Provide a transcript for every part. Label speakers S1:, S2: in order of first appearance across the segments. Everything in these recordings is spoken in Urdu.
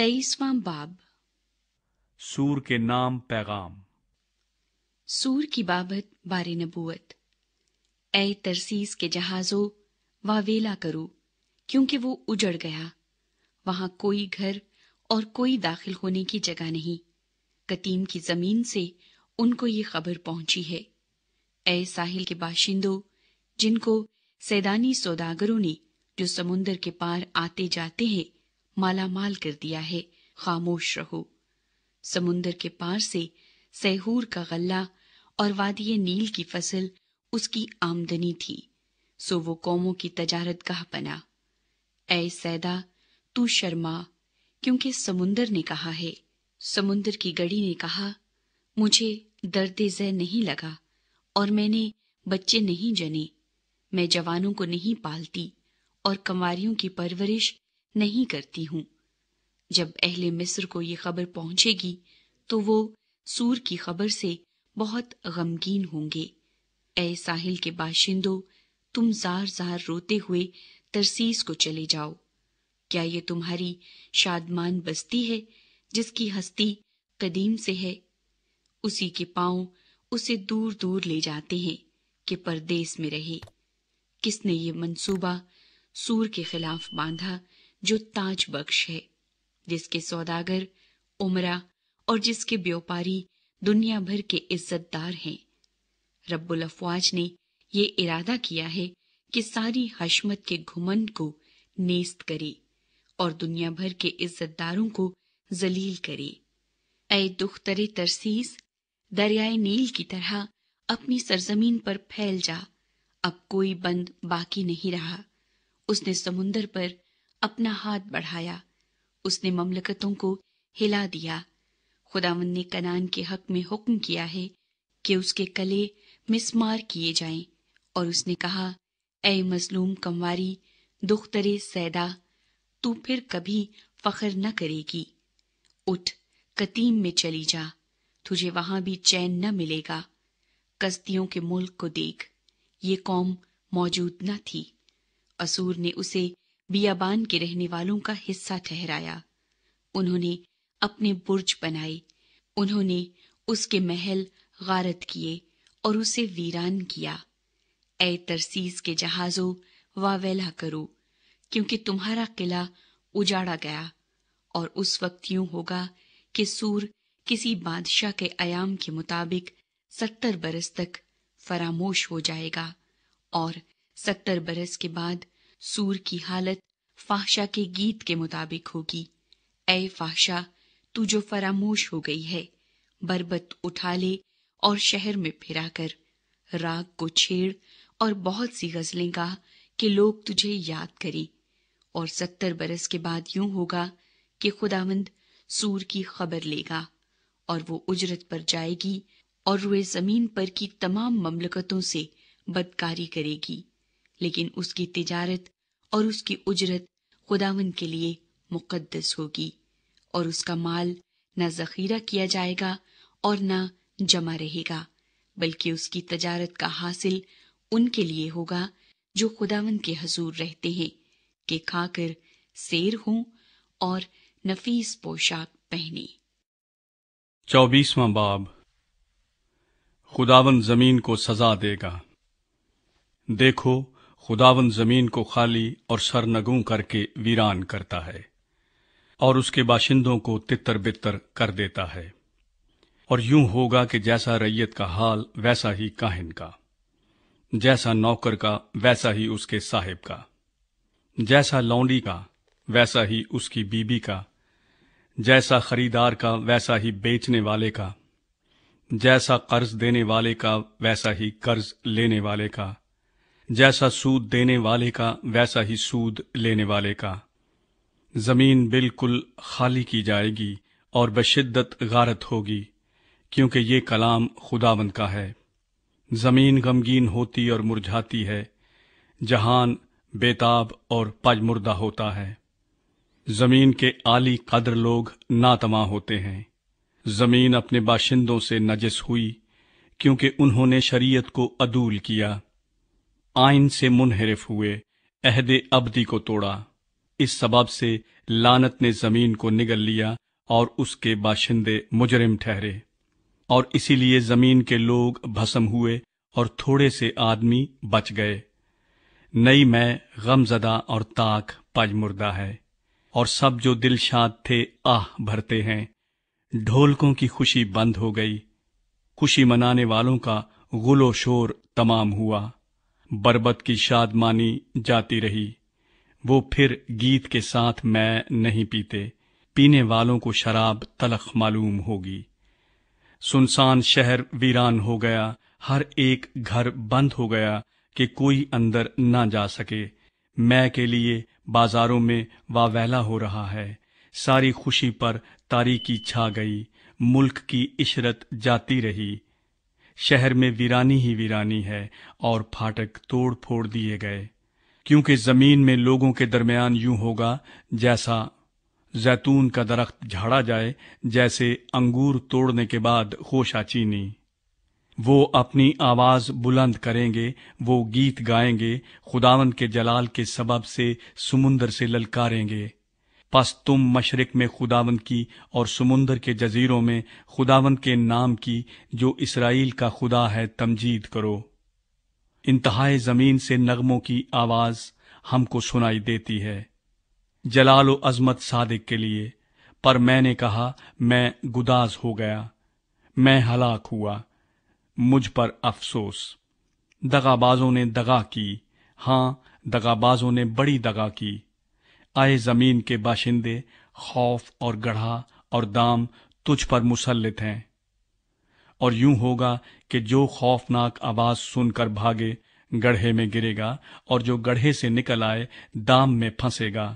S1: 23واں باب۔
S2: سور کے نام پیغام۔
S1: سور کی بابت بار نبوت۔ اے ترسیس کے جہازوں واویلا کرو، کیونکہ وہ اجڑ گیا، وہاں کوئی گھر اور کوئی داخل ہونے کی جگہ نہیں۔ قطیم کی زمین سے ان کو یہ خبر پہنچی ہے۔ اے ساحل کے باشندوں، جن کو سیدانی سوداگروں نے جو سمندر کے پار آتے جاتے ہیں مالا مال کر دیا ہے، خاموش رہو۔ سمندر کے پار سے سیہور کا غلہ اور وادی نیل کی فصل اس کی آمدنی تھی، سو وہ قوموں کی تجارت گاہ بنا۔ اے سیدا، تو شرما، کیونکہ سمندر نے کہا ہے، سمندر کی گڑی نے کہا، مجھے درد ذہ نہیں لگا اور میں نے بچے نہیں جنے، میں جوانوں کو نہیں پالتی اور کنواریوں کی پرورش نہیں کرتی ہوں۔ جب اہل مصر کو یہ خبر پہنچے گی تو وہ سور کی خبر سے بہت غمگین ہوں گے۔ اے ساحل کے باشندوں، تم زار زار روتے ہوئے ترسیس کو چلے جاؤ۔ کیا یہ تمہاری شادمان بستی ہے جس کی ہستی قدیم سے ہے؟ اسی کے پاؤں اسے دور دور لے جاتے ہیں کہ پردیس میں رہے۔ کس نے یہ منصوبہ سور کے خلاف باندھا جو تاج بخش ہے، جس کے سوداگر عمرہ اور جس کے بیوپاری دنیا بھر کے عزت دار ہیں؟ رب الافواج نے یہ ارادہ کیا ہے کہ ساری حشمت کے گھمنڈ کو نیست کرے اور دنیا بھر کے عزت داروں کو ذلیل کرے۔ اے دختر ترسیس، دریائے نیل کی طرح اپنی سرزمین پر پھیل جا، اب کوئی بند باقی نہیں رہا۔ اس نے سمندر پر اپنا ہاتھ بڑھایا، اس نے مملکتوں کو ہلا دیا۔ خداوند نے کنعان کے حق میں حکم کیا ہے کہ اس کے کلے مسمار کیے جائیں، اور اس نے کہا، اے مظلوم کنواری دختر سیدا، تو پھر کبھی فخر نہ کرے گی۔ اٹھ، قطیم میں چلی جا، تجھے وہاں بھی چین نہ ملے گا۔ کسدیوں کے ملک کو دیکھ، یہ قوم موجود نہ تھی۔ اسور نے اسے بیابان کے رہنے والوں کا حصہ ٹھہرایا۔ انہوں نے اپنے برج بنائے، انہوں نے اس کے محل غارت کیے اور اسے ویران کیا۔ اے ترسیس کے جہازوں واویلا کرو، کیونکہ تمہارا قلعہ اجاڑا گیا، اور اس وقت یوں ہوگا کہ سور کسی بادشاہ کے ایام کے مطابق 70 برس تک فراموش ہو جائے گا، اور 70 برس کے بعد سور کی حالت فحشا کے گیت کے مطابق ہوگی۔ اے فحشا، تو جو فراموش ہو گئی ہے، بربت اٹھا لے اور شہر میں پھرا کر، راگ کو چھیڑ اور بہت سی غزلیں گا کہ لوگ تجھے یاد کریں۔ اور 70 برس کے بعد یوں ہوگا کہ خداوند سور کی خبر لے گا، اور وہ اجرت پر جائے گی اور روئے زمین پر کی تمام مملکتوں سے بدکاری کرے گی، لیکن اس کی تجارت اور اس کی اجرت خداوند کے لیے مقدس ہوگی، اور اس کا مال نہ ذخیرہ کیا جائے گا اور نہ جمع رہے گا، بلکہ اس کی تجارت کا حاصل ان کے لیے ہوگا جو خداوند کے حضور رہتے ہیں، کہ کھا کر سیر ہوں اور نفیس پوشاک پہنے۔
S2: 24واں باب۔ خداوند زمین کو سزا دے گا۔ دیکھو، خداوند زمین کو خالی اور سرنگوں کر کے ویران کرتا ہے، اور اس کے باشندوں کو تتر بتر کر دیتا ہے۔ اور یوں ہوگا کہ جیسا ریت کا حال ویسا ہی کاہن کا، جیسا نوکر کا ویسا ہی اس کے صاحب کا، جیسا لونڈی کا ویسا ہی اس کی بیوی کا، جیسا خریدار کا ویسا ہی بیچنے والے کا، جیسا قرض دینے والے کا ویسا ہی قرض لینے والے کا، جیسا سود دینے والے کا ویسا ہی سود لینے والے کا۔ زمین بالکل خالی کی جائے گی اور بشدت غارت ہوگی، کیونکہ یہ کلام خداوند کا ہے۔ زمین غمگین ہوتی اور مرجھاتی ہے، جہان بیتاب اور پجمردہ ہوتا ہے۔ زمین کے عالی قدر لوگ ناتماں ہوتے ہیں۔ زمین اپنے باشندوں سے نجس ہوئی، کیونکہ انہوں نے شریعت کو عدول کیا، آئین سے منحرف ہوئے، عہد ابدی کو توڑا۔ اس سبب سے لعنت نے زمین کو نگل لیا اور اس کے باشندے مجرم ٹھہرے، اور اسی لیے زمین کے لوگ بھسم ہوئے اور تھوڑے سے آدمی بچ گئے۔ نئی میں غم زدہ اور تاک پج مردہ ہے، اور سب جو دل شاد تھے آہ بھرتے ہیں۔ ڈھولکوں کی خوشی بند ہو گئی، خوشی منانے والوں کا غل و شور تمام ہوا۔ بربط کی شادمانی جاتی رہی، وہ پھر گیت کے ساتھ میں نہیں پیتے، پینے والوں کو شراب تلخ معلوم ہوگی۔ سنسان شہر ویران ہو گیا، ہر ایک گھر بند ہو گیا کہ کوئی اندر نہ جا سکے۔ میں کے لیے بازاروں میں واویلا ہو رہا ہے، ساری خوشی پر تاریکی چھا گئی، ملک کی عشرت جاتی رہی۔ شہر میں ویرانی ہی ویرانی ہے اور پھاٹک توڑ پھوڑ دیے گئے، کیونکہ زمین میں لوگوں کے درمیان یوں ہوگا جیسا زیتون کا درخت جھاڑا جائے، جیسے انگور توڑنے کے بعد خوشا چینی۔ وہ اپنی آواز بلند کریں گے، وہ گیت گائیں گے، خداوند کے جلال کے سبب سے سمندر سے للکاریں گے۔ پس تم مشرق میں خداوند کی اور سمندر کے جزیروں میں خداوند کے نام کی جو اسرائیل کا خدا ہے تمجید کرو۔ انتہائے زمین سے نغموں کی آواز ہم کو سنائی دیتی ہے، جلال و عظمت صادق کے لیے۔ پر میں نے کہا میں گداز ہو گیا، میں ہلاک ہوا، مجھ پر افسوس۔ دغا بازوں نے دغا کی، ہاں دغا بازوں نے بڑی دغا کی۔ آئے زمین کے باشندے، خوف اور گڑھا اور دام تجھ پر مسلط ہیں۔ اور یوں ہوگا کہ جو خوفناک آواز سن کر بھاگے گڑھے میں گرے گا، اور جو گڑھے سے نکل آئے دام میں پھنسے گا،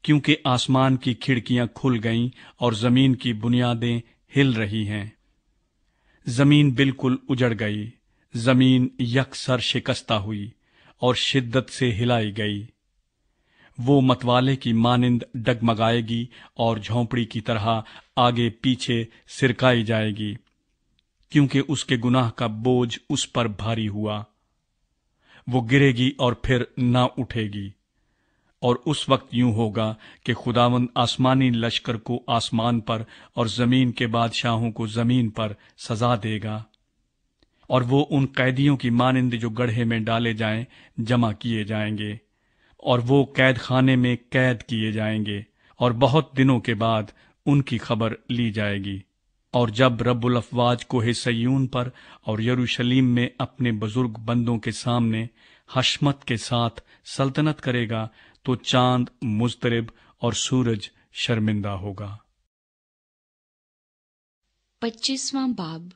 S2: کیونکہ آسمان کی کھڑکیاں کھل گئیں اور زمین کی بنیادیں ہل رہی ہیں۔ زمین بالکل اجڑ گئی، زمین یکسر شکستہ ہوئی اور شدت سے ہلائی گئی۔ وہ متوالے کی مانند ڈگمگائے گی اور جھونپڑی کی طرح آگے پیچھے سرکائی جائے گی، کیونکہ اس کے گناہ کا بوجھ اس پر بھاری ہوا۔ وہ گرے گی اور پھر نہ اٹھے گی۔ اور اس وقت یوں ہوگا کہ خداوند آسمانی لشکر کو آسمان پر اور زمین کے بادشاہوں کو زمین پر سزا دے گا، اور وہ ان قیدیوں کی مانند جو گڑھے میں ڈالے جائیں جمع کیے جائیں گے، اور وہ قید خانے میں قید کیے جائیں گے، اور بہت دنوں کے بعد ان کی خبر لی جائے گی۔ اور جب رب الافواج کوہ سیون پر اور یروشلم میں اپنے بزرگ بندوں کے سامنے حشمت کے ساتھ سلطنت کرے گا تو چاند مضطرب اور سورج شرمندہ ہوگا۔
S1: 25واں باب۔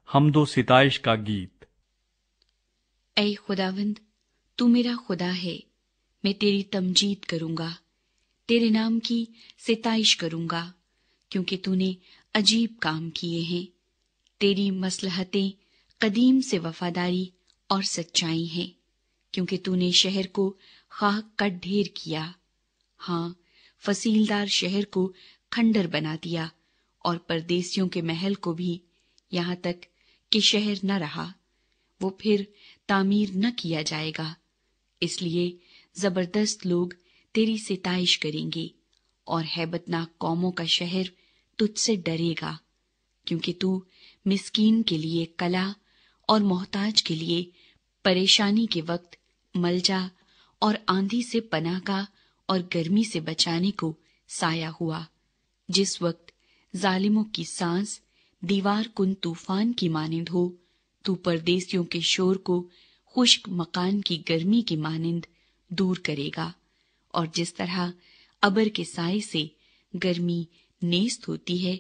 S2: حمد و ستائش کا گیت۔
S1: اے خداوند، تو میرا خدا ہے، میں تیری تمجید کروں گا، تیرے نام کی ستائش کروں گا، کیونکہ تو نے عجیب کام کیے ہیں۔ تیری مصلحتیں قدیم سے وفاداری اور سچائی ہیں، کیونکہ تو نے شہر کو خاک کا ڈھیر کیا، ہاں فصیلدار شہر کو کھنڈر بنا دیا، اور پردیسیوں کے محل کو بھی، یہاں تک کہ شہر نہ رہا، وہ پھر تعمیر نہ کیا جائے گا۔ اس لیے زبردست لوگ تیری ستائش کریں گے، اور ہیبت ناک قوموں کا شہر تجھ سے ڈرے گا، کیونکہ تو مسکین کے لیے کلا اور محتاج کے لیے پریشانی کے وقت ملجا اور آندھی سے پناہ گاہ اور گرمی سے بچانے کو سایہ ہوا۔ جس وقت ظالموں کی سانس دیوار کن طوفان کی مانند ہو، تو پردیسیوں کے شور کو خشک مکان کی گرمی کی مانند دور کرے گا، اور جس طرح ابر کے سائے سے گرمی نیست ہوتی ہے،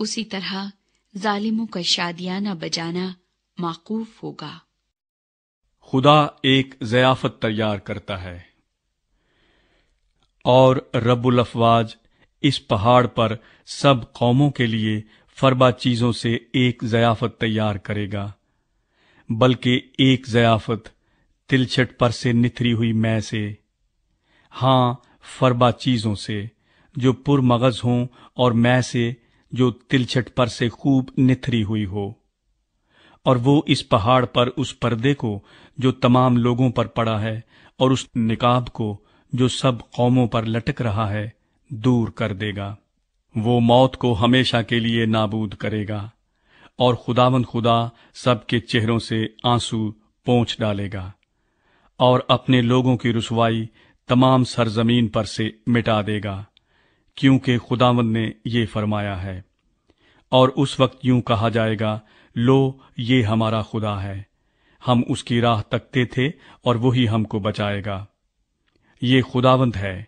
S1: اسی طرح ظالموں کا شادیانہ بجانا موقوف ہوگا۔
S2: خدا ایک ضیافت تیار کرتا ہے، اور رب الافواج اس پہاڑ پر سب قوموں کے لیے فربا چیزوں سے ایک ضیافت تیار کرے گا، بلکہ ایک ضیافت تلچھٹ پر سے نتھری ہوئی مے سے، ہاں فربا چیزوں سے جو پر مغز ہوں، اور مے سے جو تلچھٹ پر سے خوب نتھری ہوئی ہو۔ اور وہ اس پہاڑ پر اس پردے کو جو تمام لوگوں پر پڑا ہے، اور اس نقاب کو جو سب قوموں پر لٹک رہا ہے، دور کر دے گا۔ وہ موت کو ہمیشہ کے لیے نابود کرے گا، اور خداوند خدا سب کے چہروں سے آنسو پونچھ ڈالے گا، اور اپنے لوگوں کی رسوائی تمام سرزمین پر سے مٹا دے گا، کیونکہ خداوند نے یہ فرمایا ہے۔ اور اس وقت یوں کہا جائے گا، لو یہ ہمارا خدا ہے، ہم اس کی راہ تکتے تھے اور وہی ہم کو بچائے گا۔ یہ خداوند ہے،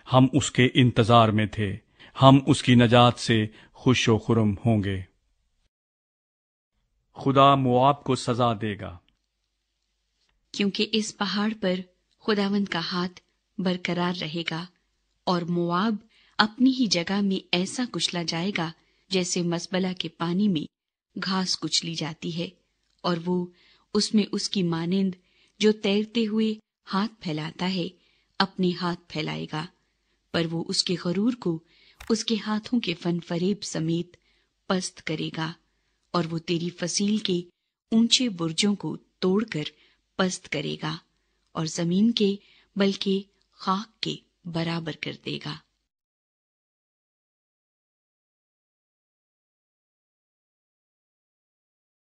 S2: ہم اس کے انتظار میں تھے، ہم اس کی نجات سے خوش و خرم ہوں گے۔ خدا مواب کو سزا دے گا۔
S1: کیونکہ اس پہاڑ پر خداوند کا ہاتھ برقرار رہے گا، اور مواب اپنی ہی جگہ میں ایسا کچلا جائے گا جیسے مزبلہ کے پانی میں گھاس کچلی جاتی ہے، اور وہ اس میں اس کی مانند جو تیرتے ہوئے ہاتھ پھیلاتا ہے اپنے ہاتھ پھیلائے گا، پر وہ اس کے غرور کو اس کے ہاتھوں کے فن فریب سمیت پست کرے گا، اور وہ تیری فصیل کے اونچے برجوں کو توڑ کر پست کرے گا، اور زمین کے بلکہ خاک کے برابر کر دے گا۔